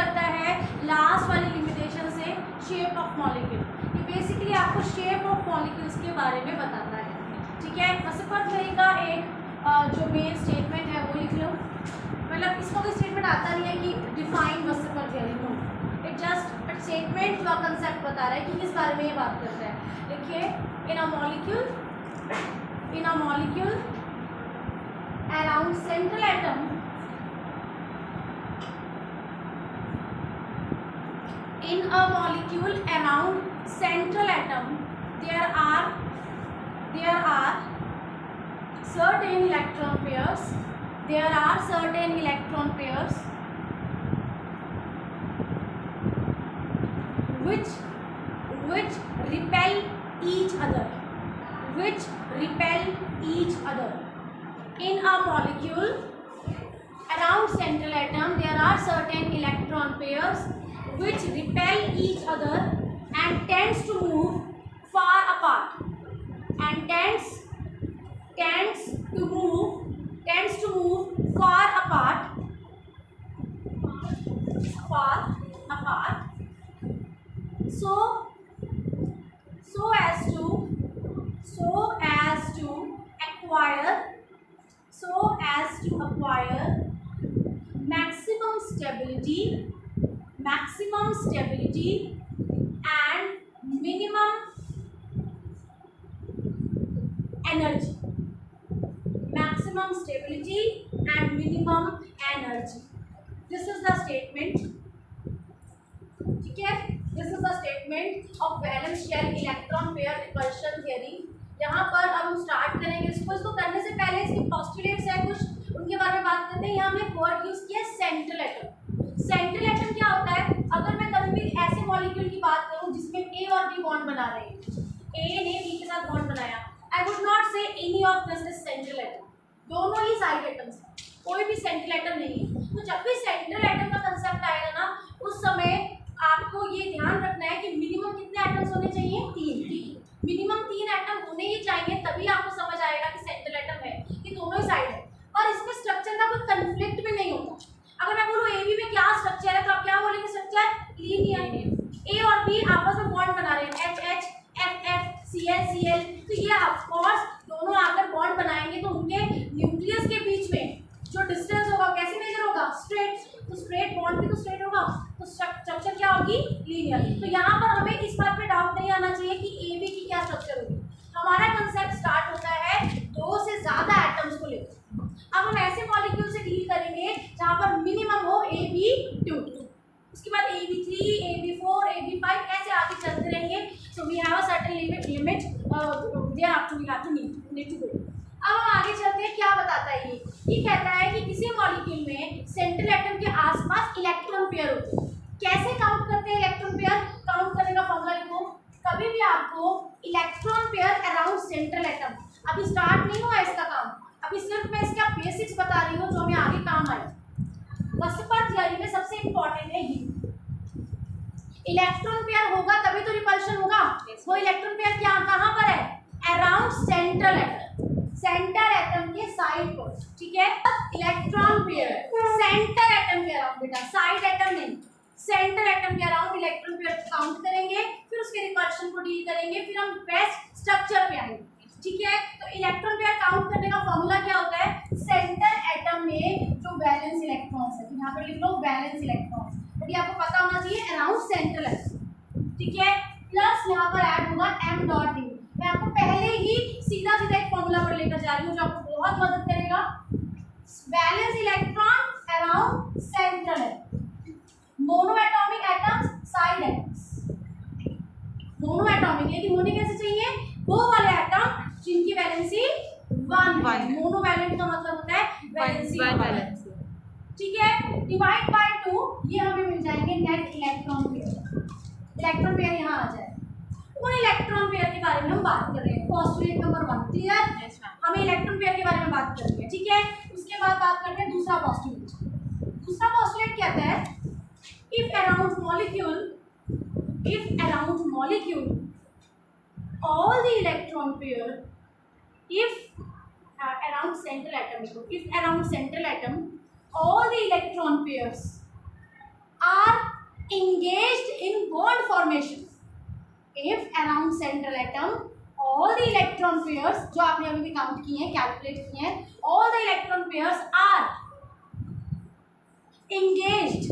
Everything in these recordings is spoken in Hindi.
करता है लास्ट वाली लिमिटेशन से, शेप ऑफ मॉलिक्यूल। ये बेसिकली आपको शेप ऑफ मॉलिक्यूल्स के बारे में बताता है, ठीक है। वसेपर थ्योरी का एक जो मेन स्टेटमेंट है वो लिख लो। मतलब इसका कोई स्टेटमेंट आता नहीं है कि define VSEPR theory, no, it just a statement जो कंसेप्ट बता रहा है कि किस बारे में ये बात करता है। देखिए, in a molecule around central atom, in a molecule around central atom there are certain electron pairs, which repel each other, in a molecule around central atom there are certain electron pairs which repel each other and tends to move far apart, far apart so as to acquire maximum stability and minimum energy, this is the statement, ठीक है। This is the statement of valence shell electron pair repulsion theory. यहाँ पर अब हम स्टार्ट करेंगे इसको करने से पहले इसके पोस्टुलेट्स है कुछ, उनके बारे में बात करते हैं। यहाँ हमने वर्ड यूज किया सेंट्रल एटम। सेंट्रल एटम क्या होता है? अगर मैं कभी भी ऐसे मॉलिक्यूल की बात करूँ जिसमें ए और बी बॉन्ड बना रहे हैं, ए ने बी के साथ बॉन्ड बनाया, आई वुड नॉट से any of this is central atom, दोनों ही साइड एटम्स हैं, कोई भी सेंट्रल एटम नहीं है। तो जब भी सेंट्रल एटम का कंसेप्ट आएगा ना, उस समय आपको ये ध्यान रखना है कि मिनिमम कितने एटम्स होने चाहिए? तीन, मिनिमम 3 एटम होने ही चाहिए, तभी आपको समझ आएगा कि सेंट्रल एटम है, कि दोनों ही साइड है और इसमें स्ट्रक्चर का कोई कंफ्लिक्ट भी नहीं होता। अगर मैं बोलूँ ए बी में क्या स्ट्रक्चर है तो आप क्या बोलेंगे? Structure linear. ए और बी आपस में बॉन्ड बना रहे हैं, H H, F F, C L C L, तो ये ऑफकोर्स दोनों आकर बॉन्ड बनाएंगे तो उनके न्यूक्लियस के बीच में जो डिस्टेंस होगा कैसे मेजर होगा? स्ट्रेट। तो स्ट्रेट बॉन्ड भी तो स्ट्रेट होगा, तो स्ट्रक्चर क्या होगी? लीनियर। तो यहाँ पर हमें इस बात पे डाउट नहीं आना चाहिए कि ए बी की क्या स्ट्रक्चर होगी। हमारा कंसेप्ट स्टार्ट होता है 2 से ज़्यादा एटम्स को लेकर। अब हम ऐसे मॉलिक्यूल से डील करेंगे जहाँ पर मिनिमम हो ए बी 2, उसके बाद A B 3, A B 4, A B 5, ऐसे आगे चलते रहेंगे। So we have a certain limit there after we have to need to go. अब हम आगे चलते हैं, क्या बताता है ये कहता है कि किसी मॉलिक्यूल में सेंट्रल एटम के आसपास इलेक्ट्रॉन पेयर होते हैं। कैसे काउंट करते हैं इलेक्ट्रॉन पेयर? काउंट करने का फॉर्मूला लिखो। कभी भी आपको electron pair around central atom, अभी स्टार्ट नहीं हुआ इसका काम, अभी सिर्फ मैं इसका बेसिक्स बता रही हूँ जो हमें आगे काम आए। वसेपर थ्योरी में सबसे इंपॉर्टेंट है ये, इलेक्ट्रॉन पेयर होगा तभी तो रिपल्शन होगा। वो इलेक्ट्रॉन पेयर क्या कहाँ पर है? Around central atom, centre atom के साइड पर, ठीक है। इलेक्ट्रॉन पेयर सेंटर एटम के अराउंड, बेटा साइड एटम नहीं, सेंटर एटम के अराउंड इलेक्ट्रॉन पेयर काउंट करेंगे, फिर उसके रिपल्शन को डील करेंगे, फिर हम बेस्ट स्ट्रक्चर पे आएंगे, ठीक है। तो इलेक्ट्रॉन पेयर काउंट करने का फॉर्मूला क्या होता है? सेंटर एटम में जो वैलेंस इलेक्ट्रॉन्स है, यहाँ पर लिख लो वैलेंस इलेक्ट्रॉन्स, बट ये आपको पता होना चाहिए अराउंड सेंट्रल एटम, ठीक है। प्लस यहाँ पर ऐड होगा m डॉट डी। मैं आपको पहले ही सीधा एक फॉर्मूला पर लेकर जा रही हूँ जो आपको बहुत मदद करेगा। Valence electron around central atom, mono atomic atoms side atoms, mono atomic लेकिन होने कैसे चाहिए? वो वाले एटम जिनकी वैलेंसी 1 है। मोनो वैलेंट का मतलब होता है वैलेंसी 1, ठीक है। डिवाइड बाय 2, ये हमें मिल जाएंगे net electron pair. Electron pair यहाँ आ जाए, उन इलेक्ट्रॉन पेयर के बारे में हम बात कर रहे हैं। Postulate number 1 clear? हमें इलेक्ट्रॉन पेयर के बारे में बात करनी है, ठीक है। उसके बाद बात करते हैं दूसरा पोस्टुलेट। दूसरा पोस्टुलेट कहता है if around molecule all the electron pair, if around central atom all the electron pairs are engaged in bond formation if around central atom all the electron pairs, जो आपने अभी भी काउंट किए हैं, कैलकुलेट किए हैं, all the electron pairs are engaged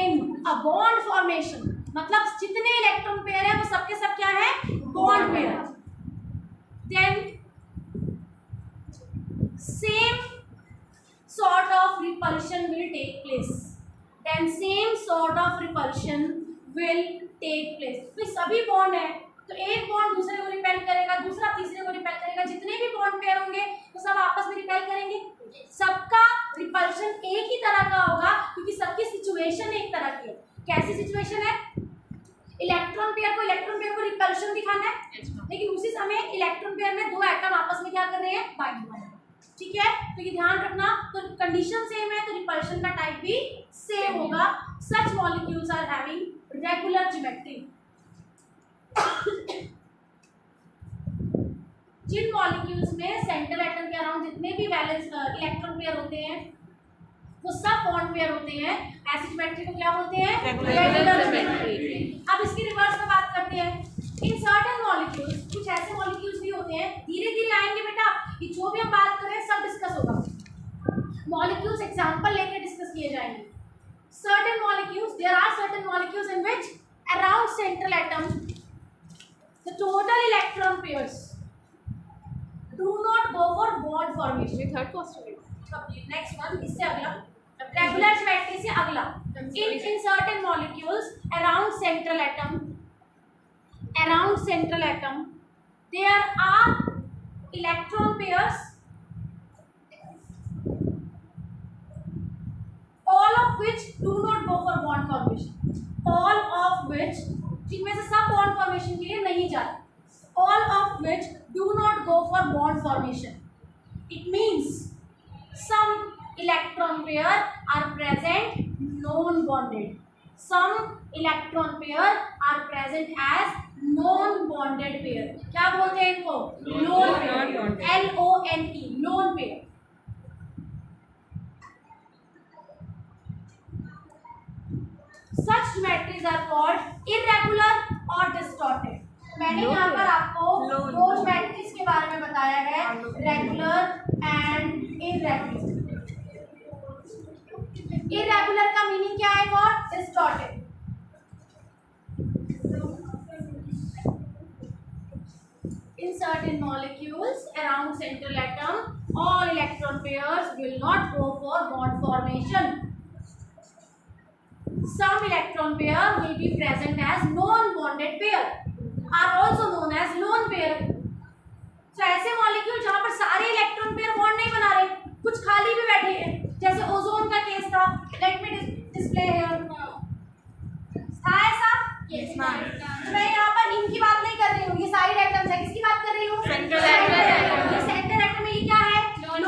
in a bond formation, मतलब जितने इलेक्ट्रॉन पेयर है वो सबके सब क्या है, bond pair. then same sort of repulsion will take place. then same sort of repulsion will take place. तो सभी बॉन्ड है तो एक बॉन्ड दूसरे को रिपेल करेगा, दूसरा तीसरे को रिपेल करेगा, जितने भी बॉन्ड पेयर होंगे तो सब आपस में रिपेल करेंगे. सबका रिपल्शन एक ही तरह का होगा क्योंकि सबकी सिचुएशन एक तरह की है. कैसी सिचुएशन है, इलेक्ट्रॉन पेयर को रिपल्शन दिखाना है, लेकिन उसी समय इलेक्ट्रॉन पेयर में दो एटम आपस में क्या कर रहे हैं, बाइंड कर रहे हैं. ठीक है, तो ये ध्यान रखना. तो कंडीशन सेम है तो रिपल्शन का टाइप भी सेम होगा. Such molecules are having regular geometry. जिन मॉलिक्यूल्स में सेंट्रल एटम के अराउंड जितने भी वैलेंस इलेक्ट्रॉन पेयर होते हैं वो सब बॉन्ड पेयर होते हैं, ऐसी ज्योमेट्री को क्या बोलते हैं, रेगुलर ज्योमेट्री. अब इसकी रिवर्स में बात करते हैं. इन सर्टेन मॉलिक्यूल्स, कुछ ऐसे मॉलिक्यूल्स भी होते हैं, धीरे धीरे आएंगे बेटा, ये जो भी हम बात कर रहे हैं सब डिस्कस होगा. मॉलिक्यूल्स एग्जांपल लेके डिस्कस किए जाएंगे. Certain molecules, there are certain molecules in which around central atom the total electron pairs do not go for bond formation. Third question, next one, इससे अगला रेगुलर ज्योमेट्री से अगला. in certain molecules around central atom there are electron pairs all of which do not go for bond formation. all of which, जिनमें से सब बॉन्ड फॉर्मेशन के लिए नहीं जाते. all of which do not go for bond formation. it means some electron pair are present non bonded. some electron pair are present as non bonded pair. क्या बोलते हैं इनको, lone pair, LONE, lone pair. such geometries are called irregular or distorted. मैंने यहाँ पर आपको दो ज्योमेट्रीज के बारे में बताया है, रेगुलर एंड इरेगुलर. इरेगुलर का मीनिंग क्या है और distorted. in certain molecules around central atom all electron pairs will not go for bond formation. some electron pair will be present as non-bonded pair are also known as lone pair. तो ऐसे मॉलिक्यूल जहां पर सारे इलेक्ट्रॉन पेयर बॉन्ड नहीं बना रहे, कुछ खाली भी बैठे हैं, जैसे ओजोन का केस था. Let me display here. था ऐसा? Yes ma'am. मैं यहाँ पर इनकी बात नहीं कर रही हूँ, ये साइड एटम्स है. किसकी बात कर रही हूँ, सेंट्रल एटम. ये सेंट्रल एटम में ये क्या है, लोन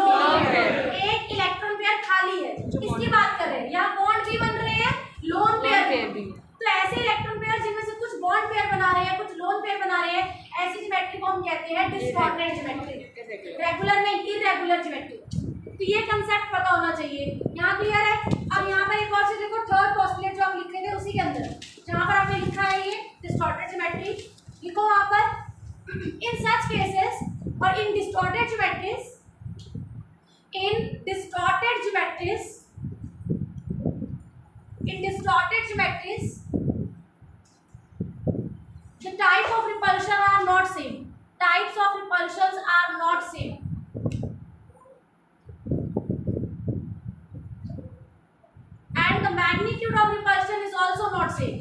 पेयर. एक इलेक्ट्रॉन पेयर खाली है, किसकी बात कर रहे हैं, यहाँ बॉन्ड भी बन रहे हैं, लोन पेयर भी. तो ऐसे इलेक्ट्रॉन पेयर जिनमें से कुछ बॉन्ड पेयर बना रहे हैं, कुछ लोन पेयर बना रहे हैं, ऐसी ज्योमेट्री को हम कहते हैं डिस्टॉर्टेड ज्योमेट्री. रेगुलर नहीं, इरेगुलर ज्योमेट्री. तो ये कंसेप्ट पता होना चाहिए. यहाँ क्लियर है. अब यहाँ पर एक और चीज देखो, थर्ड पोस्टुलेट जो हम लिख रहे थे उसी के अंदर जहाँ पर आपने लिखा है ये डिस्टॉर्टेड ज्योमेट्री, लिखो वहाँ पर. इन सच केसेस और in distorted geometries the type of repulsion are not same. Types of repulsions are not same. And the magnitude of repulsion is also not same.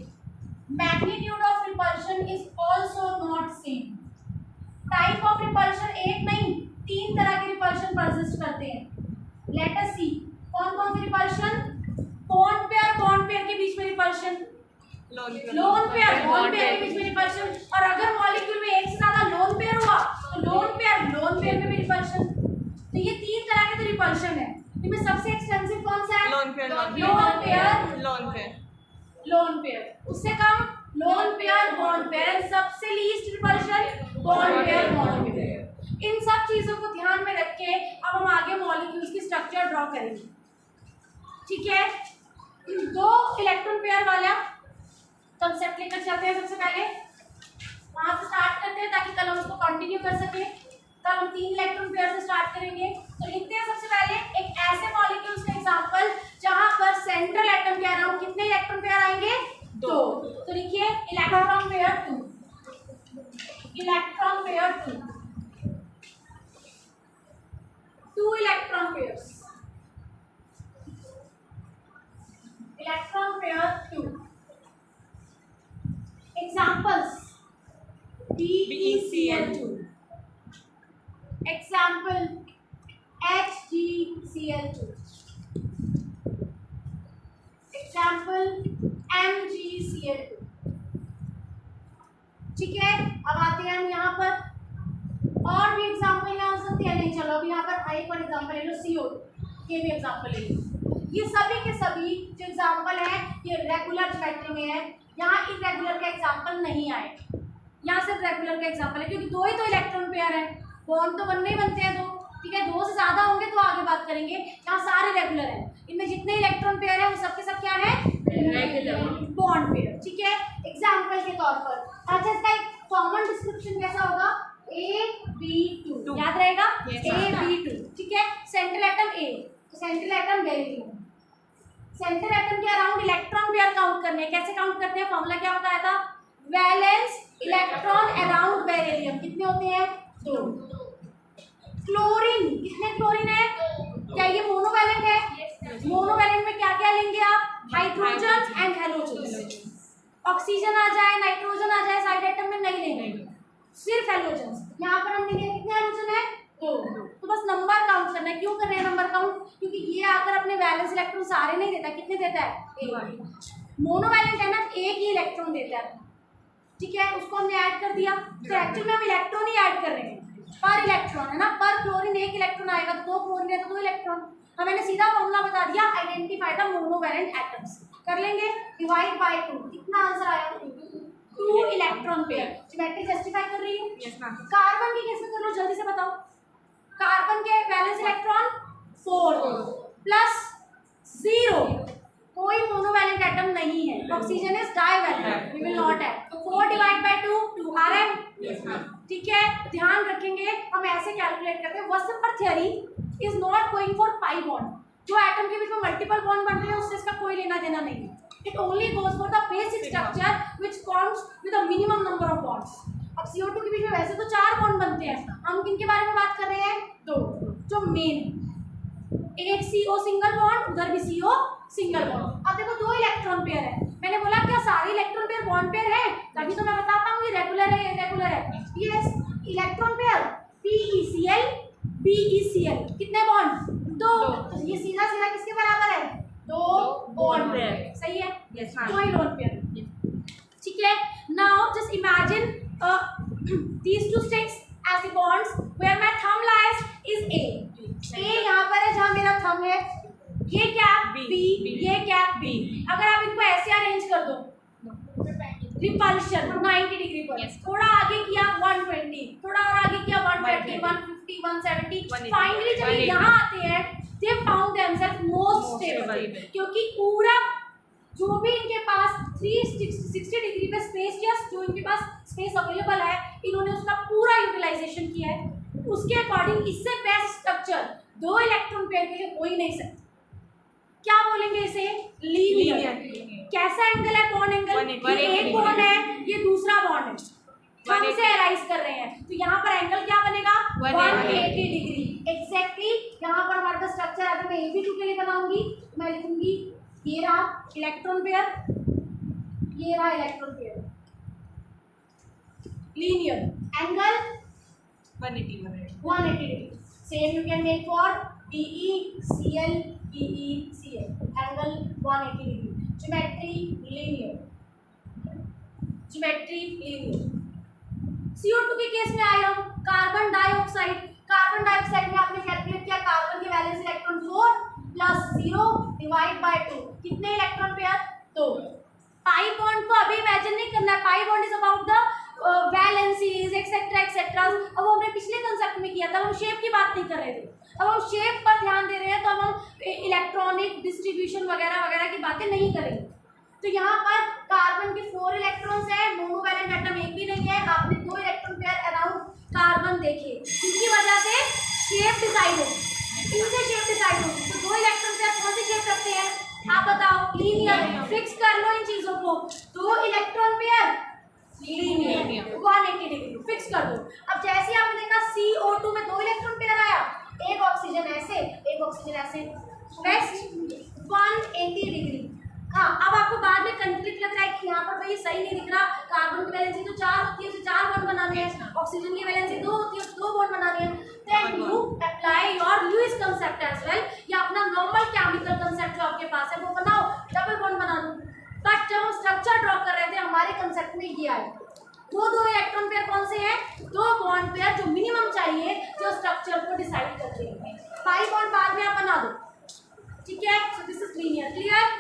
Magnitude of repulsion is also not same. Type of repulsion एक नहीं, तीन तरह के repulsion persist करते हैं. Let us see. कौन कौन सी repulsion? बॉन्ड पेयर के बीच में repulsion, lone pair bond pair के बीच में रिपल्शन. और अगर मॉलिक्यूल में एक से ज्यादा लोन पेयर हुआ तो लोन पेयर में भी रिपल्शन. तो ये तीन तरह के तो रिपल्शन है. इनमें सबसे एक्सटेंसिव कौन सा है, लोन पेयर. उससे कम लोन पेयर, बॉन्ड पेयर. सबसे लीस्ट रिपल्शन बॉन्ड पेयर. इन सब चीजों को ध्यान में रख के अब हम आगे मॉलिक्यूल्स की स्ट्रक्चर ड्रॉ करेंगे. ठीक है, दो इलेक्ट्रॉन पेयर वाला कंसेप्ट लेकर चलते हैं। सबसे पहले वहां से स्टार्ट करते हैं ताकि कल हम उसको कंटिन्यू कर सके। कल हम 3 इलेक्ट्रॉन पेयर से स्टार्ट करेंगे। तो लिखते हैं सबसे पहले एक ऐसे मॉलिक्यूल्स का एग्जांपल जहां पर सेंट्रल एटम के अराउंड कितने इलेक्ट्रॉन पेयर आएंगे? 2। तो लिखिए electron pair 2, electron pair 2, 2 electron pairs, electron pair 2। Examples BeCl2, example HgCl2, example MgCl2। ठीक है, अब आते हैं हम यहाँ पर और भी एग्जाम्पल यहाँ हो सकते हैं। नहीं चलो अभी यहाँ पर एक और एग्जाम्पल ले लो, CO2 ये भी एग्जाम्पल ले लो। ये सभी के सभी जो एग्जाम्पल है ये रेगुलर ज्योमेट्री में है। यहाँ इरेगुलर का एग्जाम्पल नहीं आए, यहाँ सिर्फ रेगुलर का एग्जाम्पल है क्योंकि 2 ही तो इलेक्ट्रॉन पेयर है। बॉन्ड तो बनने ही बनते हैं 2, ठीक है। 2 से ज्यादा होंगे तो आगे बात करेंगे। यहाँ सारे रेगुलर हैं, इनमें जितने इलेक्ट्रॉन पेयर है वो सबके सब क्या है? रेगुलर बॉन्ड पेयर, ठीक है। एग्जाम्पल के तौर पर अच्छा इसका एक कॉमन डिस्क्रिप्शन कैसा होगा? AB2 याद रहेगा? AB2, ठीक है। Central atom A, central atom beryllium, central atom के अराउंड इलेक्ट्रॉन पेयर काउंट करने हैं। कैसे काउंट करते हैं? फॉर्मूला क्या बताया था? वैलेंस इलेक्ट्रॉन अराउंड बेरिलियम कितने होते हैं? 2। क्लोरीन, कितने क्लोरीन है? क्या ये मोनोवैलेंट है? मोनोवैलेंट में क्या क्या लेंगे आप? Hydrogen and halogen. ऑक्सीजन आ जाए, नाइट्रोजन आ जाए साइड एटम में नहीं लेंगे, सिर्फ हैलोजन। यहाँ पर हम लेंगे कितने हैलोजन है? 2। तो बस नंबर काउंट करना है। क्यों कर रहे हैं नंबर काउंट? क्योंकि ये आकर अपने वैलेंस इलेक्ट्रॉन सारे नहीं देता। कितने देता है? 1। मोनोवैलेंट है ना, एक ही इलेक्ट्रॉन देता है, ठीक है। उसको हमने ऐड कर दिया। तो एक्चुअली में हम इलेक्ट्रॉन ही ऐड कर रहे हैं, पर इलेक्ट्रॉन है ना। पर क्लोरीन 1 इलेक्ट्रॉन आएगा तो 2 क्लोरीन है तो 2 इलेक्ट्रॉन। मैंने सीधा फॉर्मूला बता दिया, आइडेंटिफाई द मोनोवैलेंट एटम्स। कर लेंगे, डिवाइड बाय 2। कितना आंसर आया? 2 इलेक्ट्रॉन पेयर। ज्योमेट्री जस्टिफाई कर रही हूँ? Yes ma'am. कार्बन की केस में कर लो, जल्दी से बताओ। कार्बन के वैलेंस इलेक्ट्रॉन 4 प्लस 0, कोई मोनोवैलेंट एटम नहीं है। Oxygen is divalent, we will not add. तो 4 डिवाइड बाय 2, 2 आ रहा है, ठीक है। ध्यान रखेंगे हम ऐसे कैलकुलेट करते हैं। वैसे पर theory is not going for pi bond. जो एटम के बीच में मल्टीपल बॉन्ड बन रहे हैं उससे इसका कोई लेना देना नहीं है। It only goes for the basic structure which comes with a minimum number of bonds. अब CO2 के बीच में वैसे तो 4 बॉन्ड बनते हैं, हम किन के बारे में बात कर रहे हैं? 2 जो मेन है। एक CO सिंगल बॉन्ड, उधर भी CO सिंगल बॉन्ड। अब देखो 2 इलेक्ट्रॉन पेयर है। मैंने बोला क्या सारे इलेक्ट्रॉन पेयर बॉन्ड पेयर है? तभी तो मैं बता पाऊंगी रेगुलर है या इरेगुलर है। Yes, electron pair PeCl BeCl कितने बॉन्ड? 2। तो ये सीधा सीधा किसके बराबर है? 2 बॉन्ड पेयर, सही है। यस मैम, 2 ही लोन पेयर, ठीक है। Now just imagine these 2 sticks as the bonds where my thumb lies is A यहाँ पर है जहाँ मेरा थंब है। ये क्या? B, ये क्या? B। अगर आप इनको ऐसे अरेंज कर दो, रिपल्शन 90 डिग्री पर, थोड़ा आगे किया 120, थोड़ा और आगे किया 130, 150, 170, फाइनली जब ये यहाँ आते हैं they found themselves most stable, क्योंकि पूरा जो भी इनके पास 360 डिग्री पे स्पेस या जो इनके पास स्पेस अवेलेबल है इन्होंने उसका पूरा यूटिलाइजेशन किया है। उसके अकॉर्डिंग इससे बेस्ट स्ट्रक्चर 2 इलेक्ट्रॉन पेयर के लिए हो ही नहीं सकता। क्या बोलेंगे इसे? लीनियर। कैसा एंगल है? Bond angle. ये एक बॉन्ड है, ये दूसरा बॉन्ड है, हम से अराइज कर रहे हैं तो यहाँ पर एंगल क्या बनेगा? 180 डिग्री एग्जैक्टली। यहाँ पर हमारे पास स्ट्रक्चर अगर मैं AB2 के लिए बनाऊंगी मैं लिखूंगी ये रहा इलेक्ट्रॉन पेयर, ये रहा electron pair, linear, angle 180 degree. Same you can make for BeCl BeCl, angle 180 degree. Geometry linear, geometry linear. CO2 के केस में आए हम कार्बन डाइऑक्साइड। कार्बन डाइऑक्साइड में आपने कैलकुलेट किया कार्बन के valence electron 4 plus 0 divide by 2, कितने इलेक्ट्रॉन पेयर? 2। पाई बॉन्ड को अभी इमेजिन नहीं करना है, pi bond is about the valencies etcetera etcetera. अब वो हमने पिछले कंसेप्ट में किया था, हम शेप की बात नहीं कर रहे थे। अब हम शेप पर ध्यान दे रहे हैं तो हम इलेक्ट्रॉनिक डिस्ट्रीब्यूशन वगैरह वगैरह की बातें नहीं करेंगे। तो यहाँ पर कार्बन के 4 इलेक्ट्रॉन्स है, मोनोवैलेंट एटम एक भी नहीं है। आपने 2 इलेक्ट्रॉन पेयर अराउंड कार्बन देखे, इनकी वजह से शेप डिसाइड होगी, इनसे शेप डिसाइड होगी। तो 2 इलेक्ट्रॉन पेयर कौन सी शेप रखते हैं आप बताओ? लीनियर। फिक्स कर लो इन चीजों को, 2 electron pair linear 180 degree fix कर दो। अब जैसे आपने देखा CO2 में 2 इलेक्ट्रॉन पेयर आया, एक ऑक्सीजन ऐसे एक ऑक्सीजन ऐसे, नेक्स्ट 180 डिग्री। हाँ, अब आपको बाद में कंफ्लिक्ट लग रहा है कि यहाँ पर भाई सही नहीं दिख रहा, कार्बन की वैलेंसी तो 4 होती है, उसे 4 बॉन्ड बनाने हैं, ऑक्सीजन की वैलेंसी 2 होती है, 2 बॉन्ड बनाने हैं। Then you apply your Lewis concept as well, या अपना नॉर्मल केमिकल कांसेप्ट जो आपके पास है वो बनाओ, डबल बॉन्ड बना दो। बट जब हम स्ट्रक्चर ड्रॉ कर रहे थे हमारे कंसेप्ट में ये आया, वो 2 इलेक्ट्रॉन पेयर कौन से हैं? 2 बॉन्ड पेयर जो मिनिमम चाहिए, जो स्ट्रक्चर को डिसाइड करते हैं। 5 बॉन्ड बाद में आप बना दो, ठीक है? So this is linear. Clear?